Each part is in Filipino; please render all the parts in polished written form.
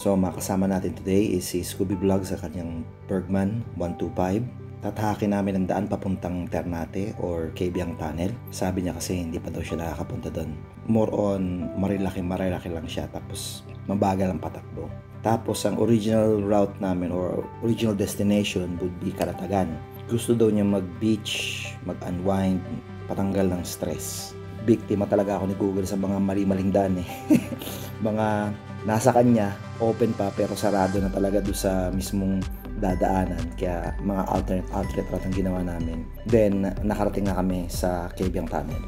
So makasama natin today is si Scooby Vlog sa kanyang Bergman 125. Tatahakin namin ang daan papuntang Ternate or Cabiang Tunnel. Sabi niya kasi hindi pa daw siya nakakapunta doon. More on marilaki lang siya, tapos mabagal ang patakbo. Tapos ang original route namin or original destination would be Calatagan. Gusto daw niya mag-beach, mag-unwind, patanggal ng stress. Biktima talaga ako ni Google sa mga mali-maling daan mga nasa kanya, open pa pero sarado na talaga doon sa mismong dadaanan. Kaya mga alternate route ang ginawa namin. Then, nakarating na kami sa Cabiang Tunnel.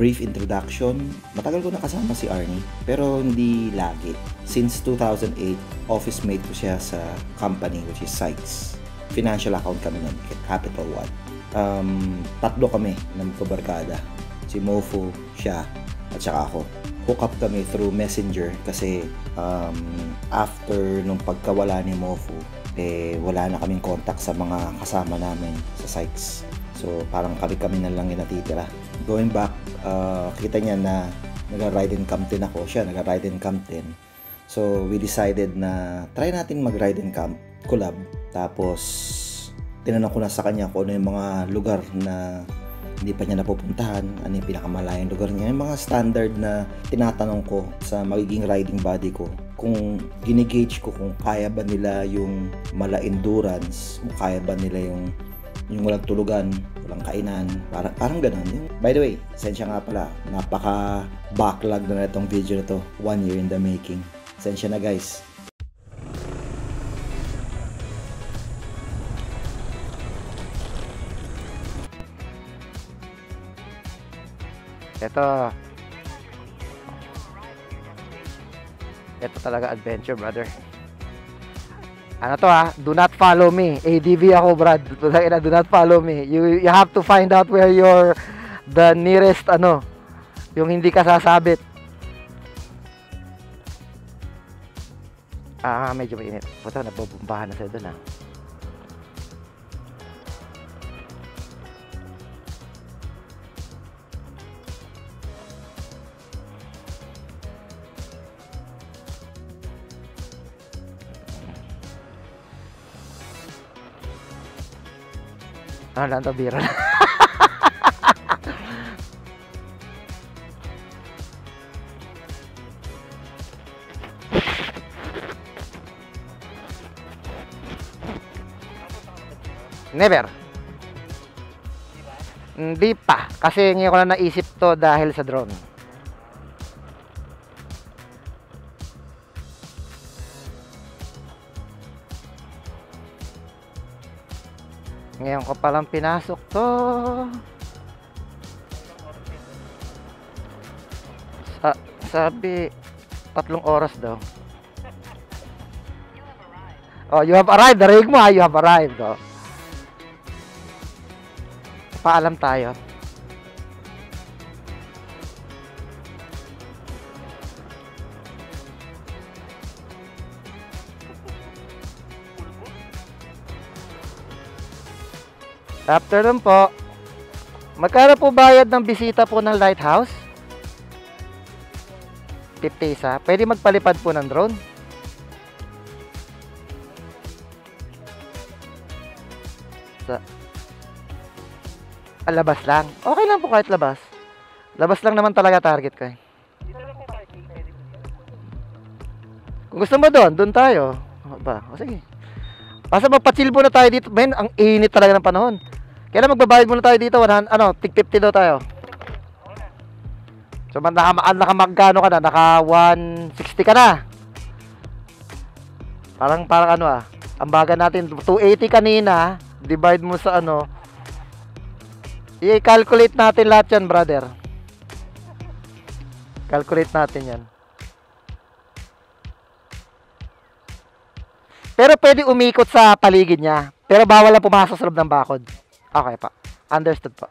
Brief introduction, matagal ko nakasama si Arnie, pero hindi lagi. Since 2008, office mate ko siya sa company which is Sykes. Financial account kami ng Capital One. Tatlo kami na magkabarkada. Si Mofo, siya, at saka ako. Hook up kami through Messenger kasi after nung pagkawala ni Mofo, wala na kaming contact sa mga kasama namin sa Sykes. So parang kami na lang yung natitira. Going back, kita niya na nag-ride in camp din ako. Siya nag-ride in camp din. So we decided na try natin mag-ride in camp collab. Tapos tinanong ko na sa kanya kung ano yung mga lugar na hindi pa niya napupuntahan, ano yung pinakamalayang lugar niya. Yung mga standard na tinatanong ko sa magiging riding buddy ko, kung ginigauge ko kung kaya ba nila yung mala endurance, kung kaya ba nila yung walang tulugan, walang kainan, parang ganun. By the way, sensya nga pala, napaka-backlog na itong video na to. 1 year in the making. Sensya na guys. Ito talaga adventure, brother. Ano to do not follow me. ADV ako, Brad. Do not follow me. You have to find out where the nearest yung hindi ka sasabit. Medyo mainit. Puta, nabubumbahan na sa'yo dun lang to, bira lang. Never. Hindi pa. Kasi ngayon ko lang naisip to dahil sa drone. Ngayon ko palang pinasok to. Sabi 3 oras daw. Oh, you have arrived. Narinig mo you have arrived. Paalam tayo. Afternoon po. Magkano po bayad ng bisita po ng lighthouse? 50 isa. Pwede magpalipad po ng drone? Labas lang. Okay lang po kahit labas. Labas lang naman talaga target ko. Kung gusto mo doon tayo. Sige. Basta magpa-chill muna tayo dito. Men, ang init talaga ng panahon. Kailan magbabayad muna tayo dito? Tig 50 daw tayo. So, magkano ka na? Naka 160 ka na. Parang ang baga natin, 280 kanina. Divide mo sa i-calculate natin lahat yan, brother. Calculate natin yan. Pero pwede umikot sa paligid niya. Pero bawal lang pumasok sa loob ng bakod. Okay pa. Understood po.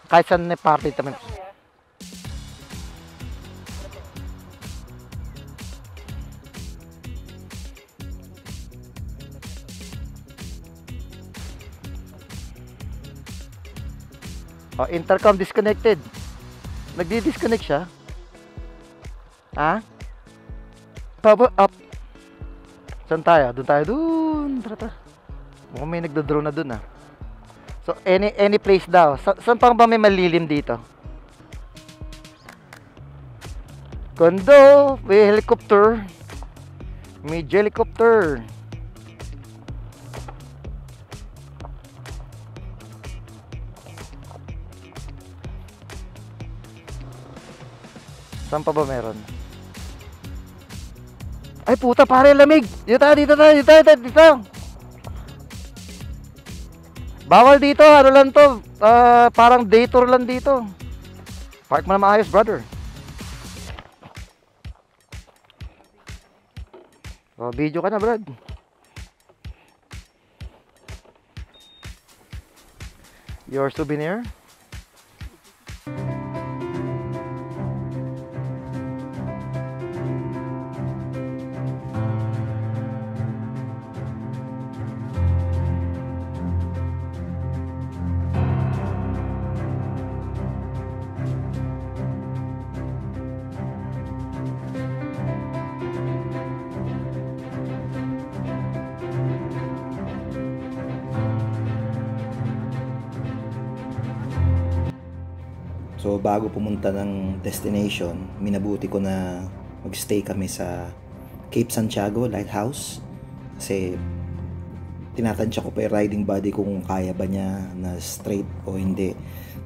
Kahit saan na party naman. Oh, intercom disconnected. Nagdi-disconnect siya. Ha? Power up. Saan tayo? Doon tayo. Doon. Tara. Mukhang may nagdo-drone na doon, ah. So, any place daw. Saan pang ba may malilim dito? Kondo. May helicopter. May helicopter. Saan pa ba meron? Ay puta, pare, lamig! Dito tayo. Bawal dito, ano lang to, parang day tour lang dito. Park mo na maayos, brother. Oh, video ka na, brad. Your souvenir? So bago pumunta ng destination, minabuti ko na magstay kami sa Cape Santiago Lighthouse kasi tinatansya ko pa yung riding body kung kaya ba niya na straight o hindi.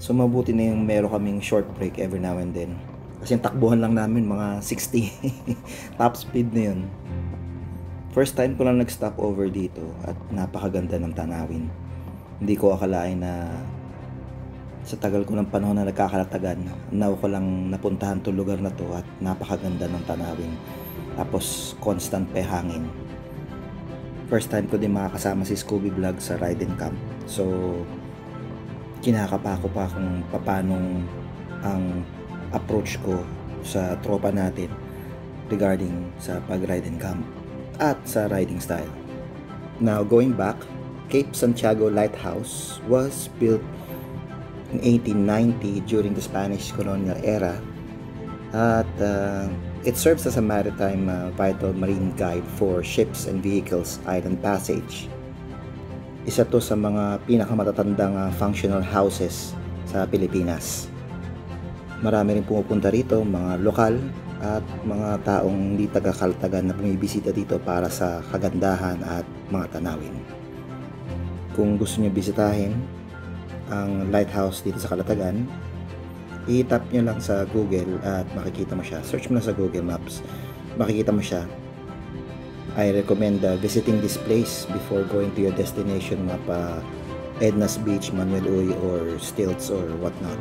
So mabuti na yung meron kaming short break every now and then. Kasi yung takbuhan lang namin mga 60 top speed na yun. First time ko lang nag-stop over dito at napakaganda ng tanawin. Hindi ko akalain na sa tagal ko ng panahon na nagkakalatagan, now ko lang napuntahan to lugar na to at napakaganda ng tanawin. Tapos constant pa hangin. First time ko din makakasama si Scooby Vlog sa riding camp. So kinakapa ko pa kung paano ang approach ko sa tropa natin regarding sa pag-riding camp at sa riding style. Now going back, Cape Santiago Lighthouse was built in 1890 during the Spanish colonial era at it serves as a maritime vital marine guide for ships and vehicles island passage. Isa to sa mga pinakamatatandang functional houses sa Pilipinas. Marami rin pumupunta rito, mga lokal at mga taong hindi taga-Kalatagan na bumibisita dito para sa kagandahan at mga tanawin. Kung gusto niyo bisitahin ang lighthouse dito sa Kalatagan, i-tap nyo lang sa Google at makikita mo siya. Search mo na sa Google Maps, makikita mo siya. I recommend visiting this place before going to your destination map, Edna's Beach, Manuel Uy, or Stilts or whatnot.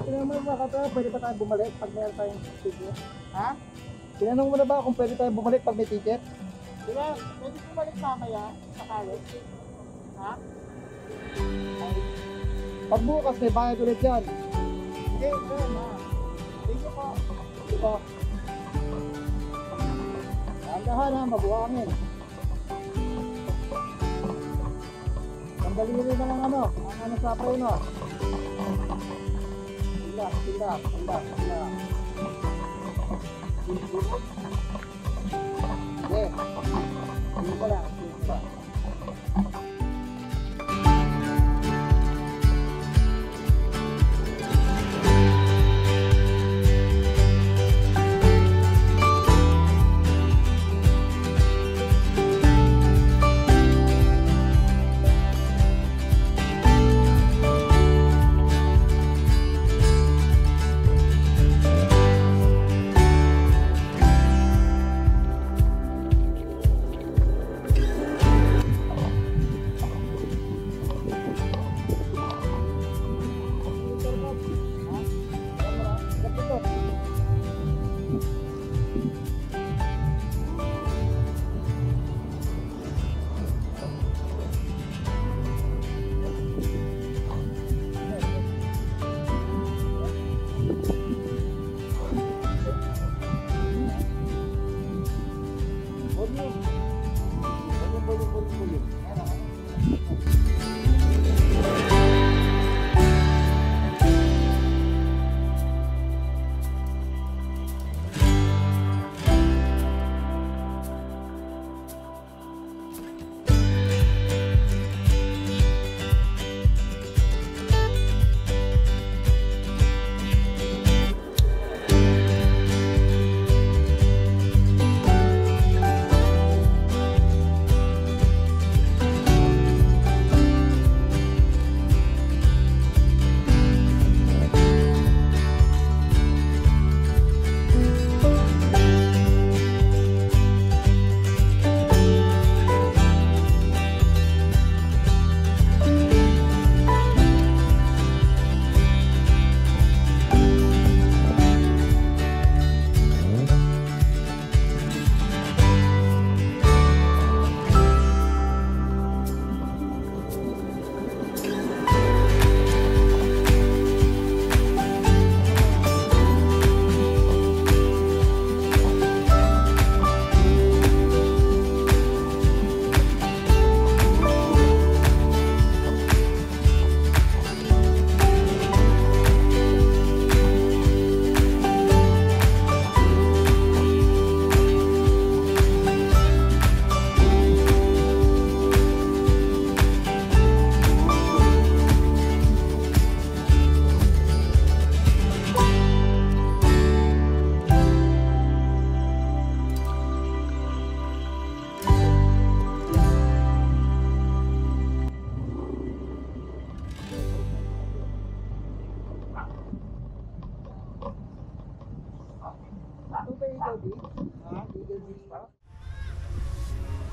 Tinanong mo na ba kapag pwede pa tayo bumalik pag meron tayong ticket? Ha? Tinanong mo na ba kung pwede tayo bumalik pag may ticket? Diba, pwede bumalik mamaya sa college? Ha? Pag bukas may bayad ulit yan. Hindi, sir, ha? Thank you po. Thank you po. Dahan ha, mabuhangin. Sandali rin na lang ano, ang ano sa preno. Sila. Hindi. Hindi ko lang.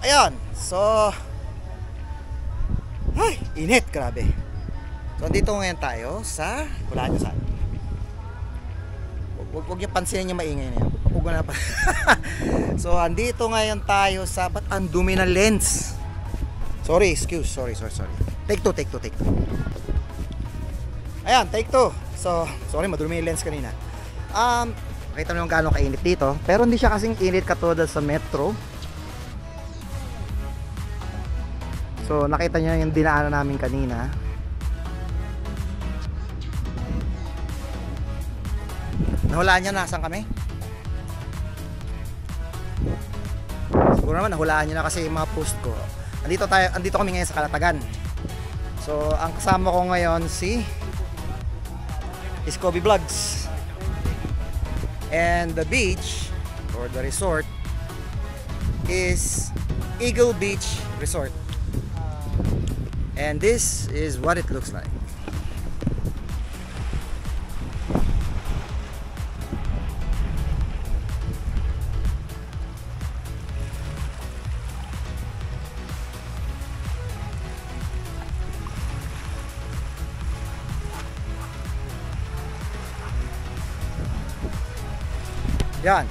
Ayan, so ay, init, grabe. So dito ngayon tayo sa wala nyo saan. Huwag niyo pansinin yung maingay na yan. Huwag na pa. So andito ngayon tayo sa ba't ang dumi ng lens. Sorry. Take two. Ayan, take two. So, sorry, madumi yung lens kanina. Nakita mo yung gaano kainit dito. Pero hindi siya kasing init katulad sa metro. So nakita niyo yung dinaanan namin kanina. Nahulaan niyo nasaan kami? Siguro naman nahulaan niyo na kasi yung mga post ko. Andito kami ngayon sa Calatagan. So ang kasama ko ngayon si Kobe Vlogs. And the beach or the resort is Eagle Beach Resort. And this is what it looks like. Yan.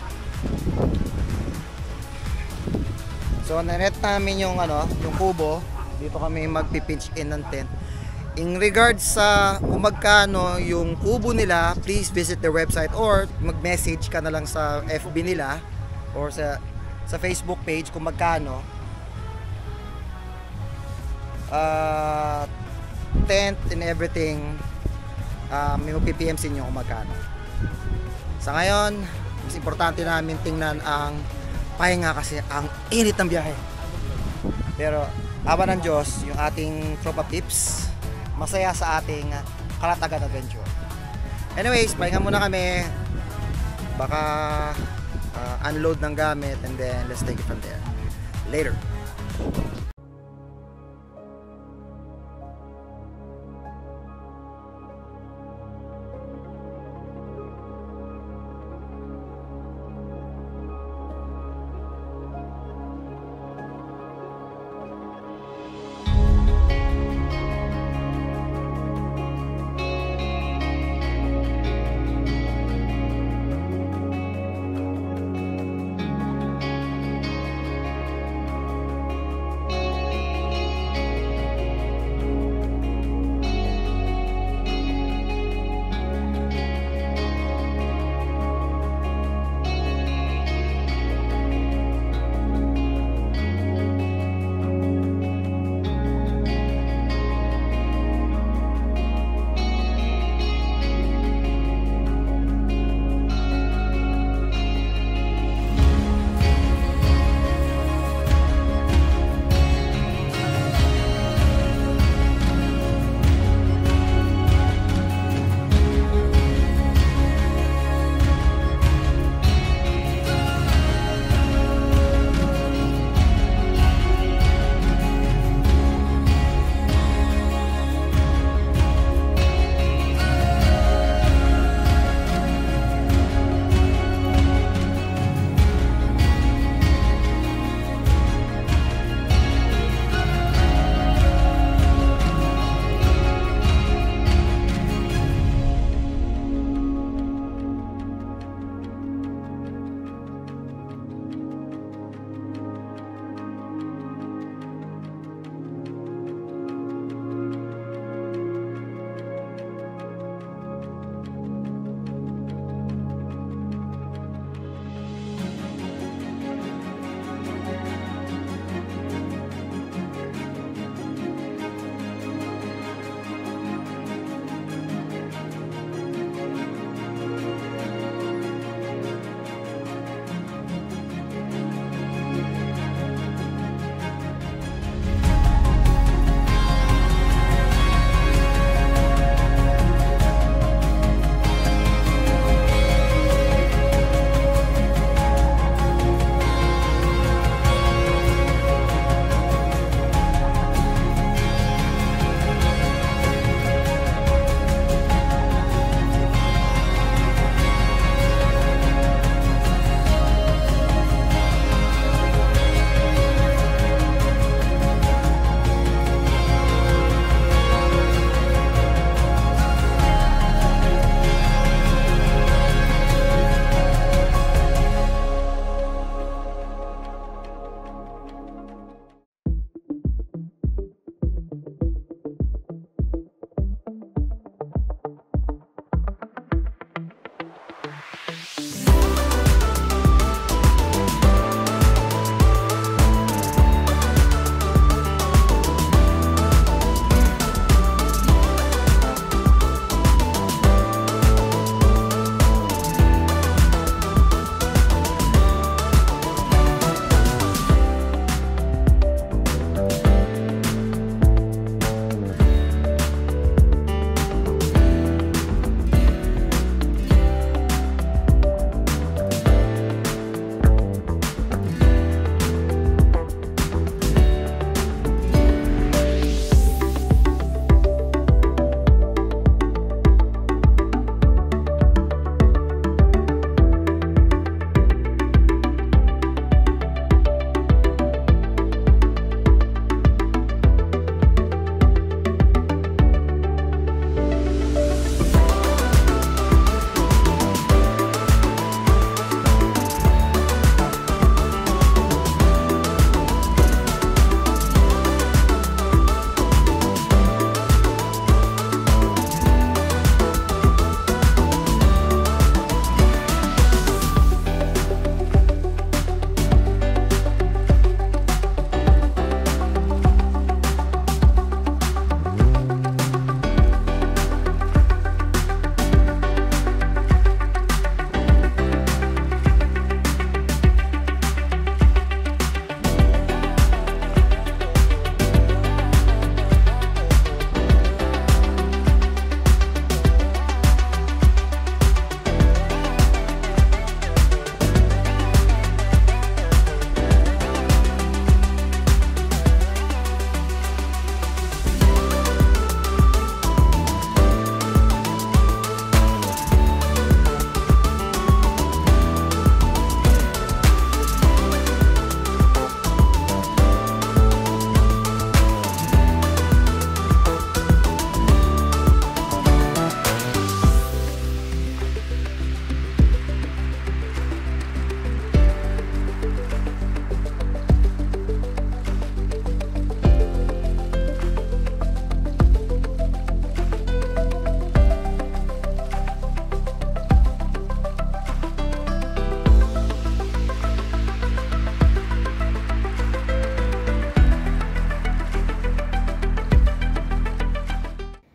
So nanet namin yung yung kubo. Dito kami magpi-pitch in ng tent. In regards sa kung magkano yung kubo nila, please visit their website or mag-message ka na lang sa FB nila or sa Facebook page kung magkano. Tent and everything, may mag-PPM sa inyo kung magkano. Sa ngayon, mas importante namin tingnan ang pahinga kasi ang init ng biyahe. Pero awa ng Diyos, yung ating tropa pips, masaya sa ating Kalatagan adventure. Anyways, pahinga muna kami. Baka unload ng gamit and then let's take it from there. Later.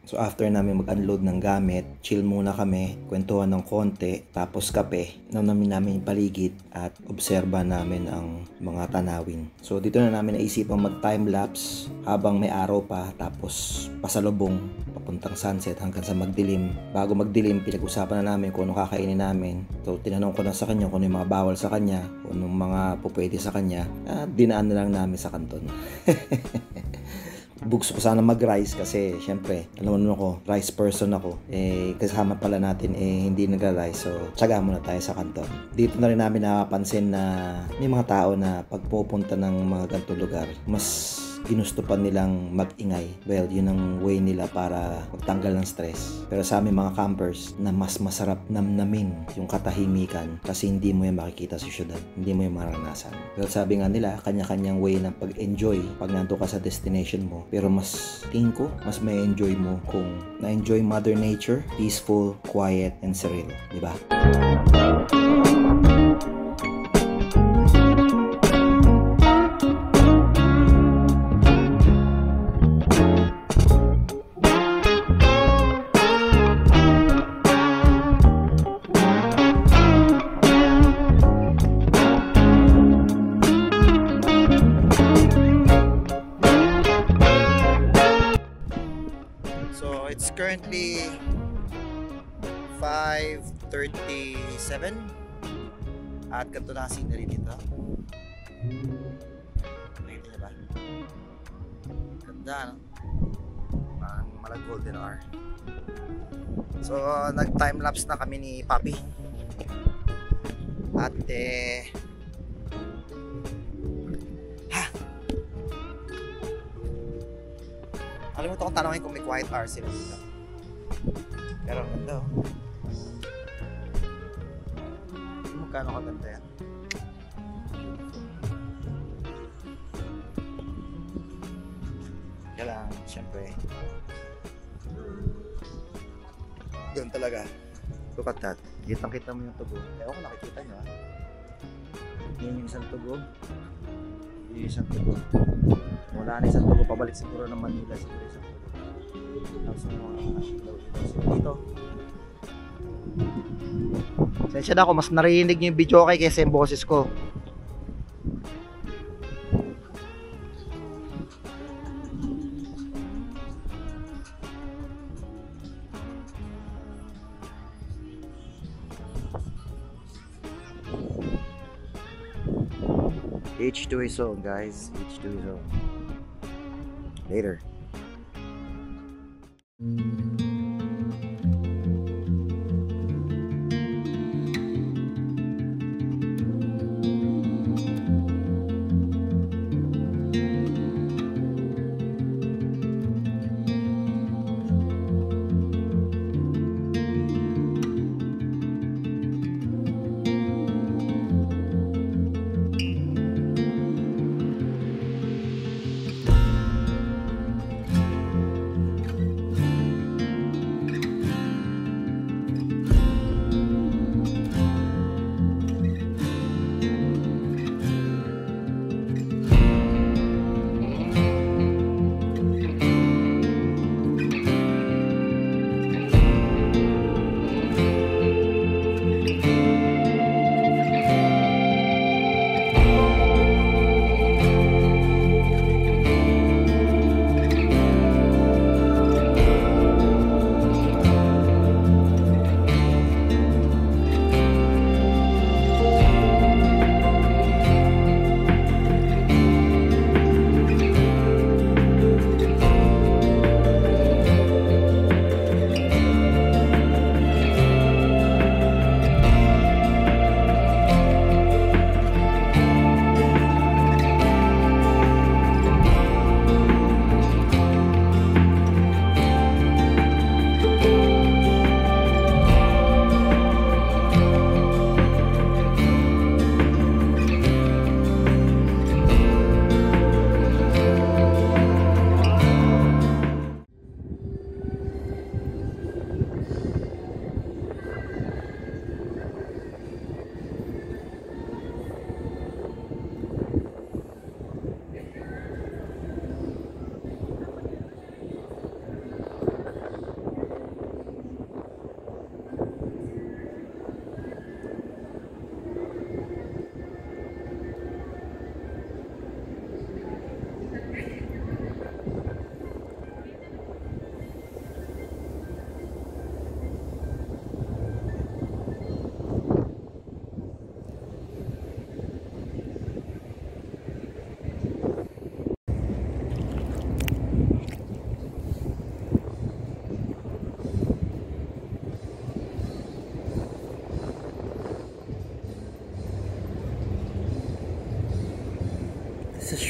So after namin mag-unload ng gamit, chill muna kami, kwentuhan ng konti, tapos kape, namin yung paligid at obserba namin ang mga tanawin. So dito na namin naisipang mag-time-lapse habang may araw pa, tapos pasalubong papuntang sunset hanggang sa magdilim. Bago magdilim, pinag-usapan na namin kung ano kakainin namin. So tinanong ko na sa kanya kung ano yung mga bawal sa kanya, kung anong mga pupwede sa kanya, at dinaan na lang namin sa kanton. Gusto ko sana mag-rice kasi syempre, alam mo ako, rice person ako. Kasama pala natin hindi nag-rice, so tsaga muna tayo sa kanton. Dito na rin namin napapansin na may mga tao na pag pupunta ng mga ganitong lugar, mas ginusto pa nilang mag-ingay. Well, yun ang way nila para magtanggal ng stress. Pero sa amin mga campers, na mas masarap namnamin yung katahimikan kasi hindi mo yan makikita sa syudad. Hindi mo yung maranasan. Well, sabi nga nila, kanya-kanyang way ng pag-enjoy pag nandun ka sa destination mo. Pero mas tingin ko, mas may enjoy mo kung na-enjoy Mother Nature, peaceful, quiet, and surreal. Diba? So it's currently 5:37 at ganito na ang scenery dito. Nakita niyo ba? Ganda, no? Parang malag golden hour. So nag-time-lapse na kami ni Papi. At kalimutan kong tanongin kung may quiet hour sila dito. Pero ang ganda, oh. Magkano kaganda yan? Kailangan, syempre. Doon talaga. Look at that. Kitang-kita mo yung tugo. Ewan ko nakikita nyo, ha? Yun yung isang tugo. Yun yung isang tugo. Wala na isang tugo, pabalik siguro ng Manila siguro isang tugo. Tapos yung mga dito. Sensya na ako, mas narinig niyo yung video okay kaysa yung boses ko. H2 zone, guys. H2 zone. Later.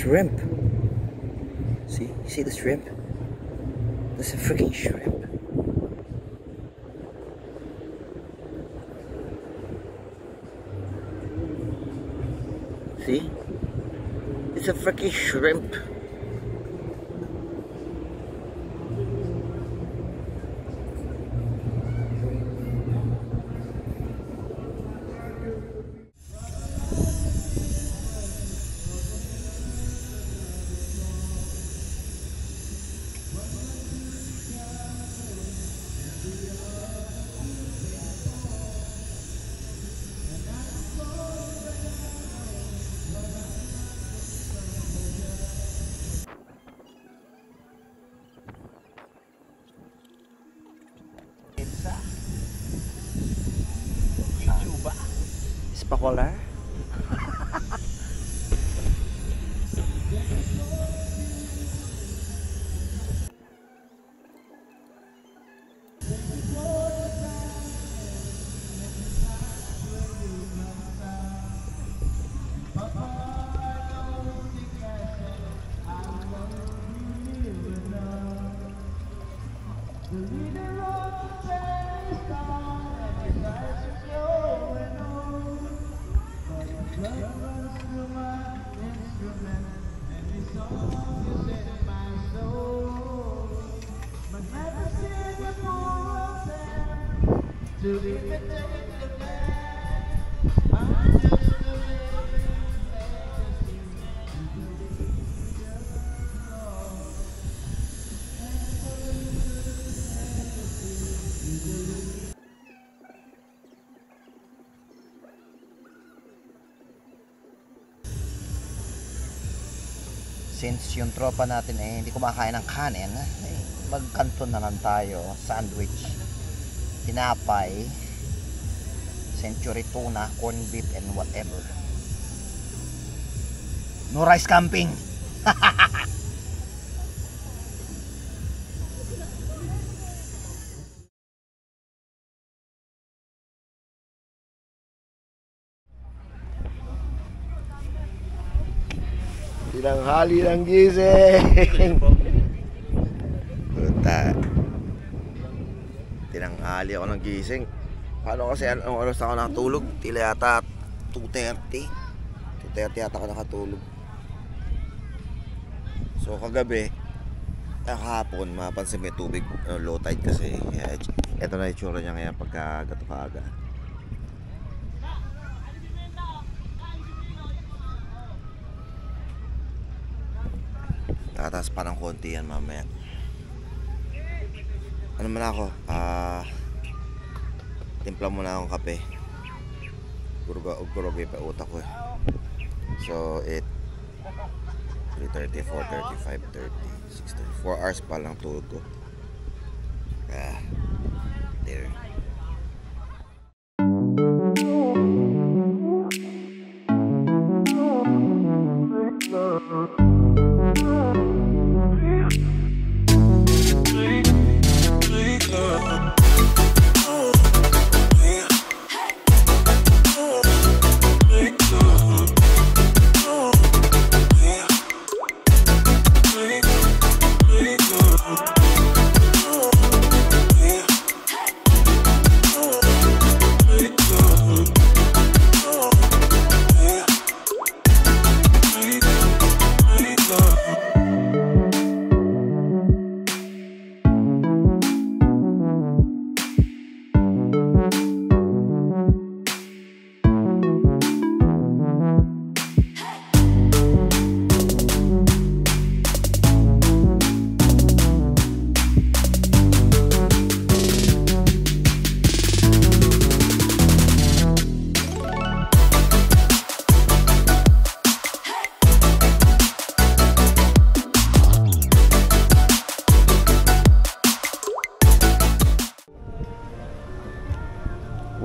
shrimp. See? You see the shrimp? That's a freaking shrimp. See? It's a freaking shrimp. Spakola. Since yung tropa natin hindi kumakain ng kanin, magkanton na lang tayo. Sandwich, tinapay, century tuna, corned beef, and whatever. No rice camping. Tinanghali ng gising. Puta. Tinanghali ako ng gising. Paano kasi anong oras ako nakatulog? Tila yata 2:30. 2:30 yata ako nakatulog. So kagabi, kahapon, mapansin may tubig, low tide kasi. Ito na itsura niya ngayon pagka gato kaaga. Tataas pa ng konti yan mamaya. Ano man ako? Timpla muna akong kape. Gurugoy pa utak ko eh. So 3:30, 4:30, 5:30, 6:30. 4 hours pa lang tulog ko. There.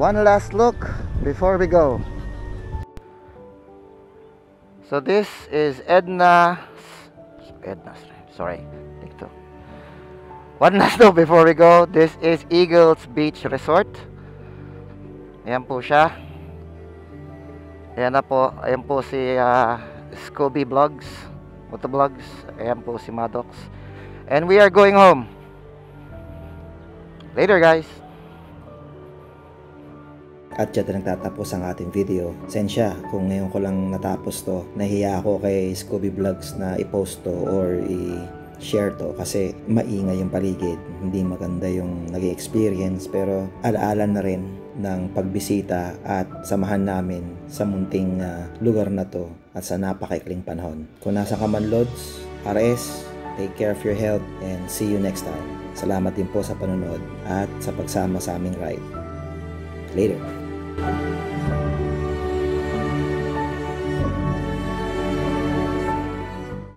One last look before we go. So this is Edna's, sorry, take two. One last look before we go. This is Eagles Beach Resort. Ayan po siya. Ayan na po, ayan po si Scooby Vlogs. Motovlogs. Ayan po si Maddox. And we are going home. Later guys. At dyan na nagtatapos ang ating video. Sensya kung ngayon ko lang natapos to. Nahiya ako kay Scooby Vlogs na i-post to or i-share to kasi maingay yung paligid. Hindi maganda yung naging experience, pero alaala na rin ng pagbisita at samahan namin sa munting lugar na to at sa napakaikling panahon. Kung nasa ka man Lods, RS, take care of your health and see you next time. Salamat din po sa panonood at sa pagsama sa aming ride. Later.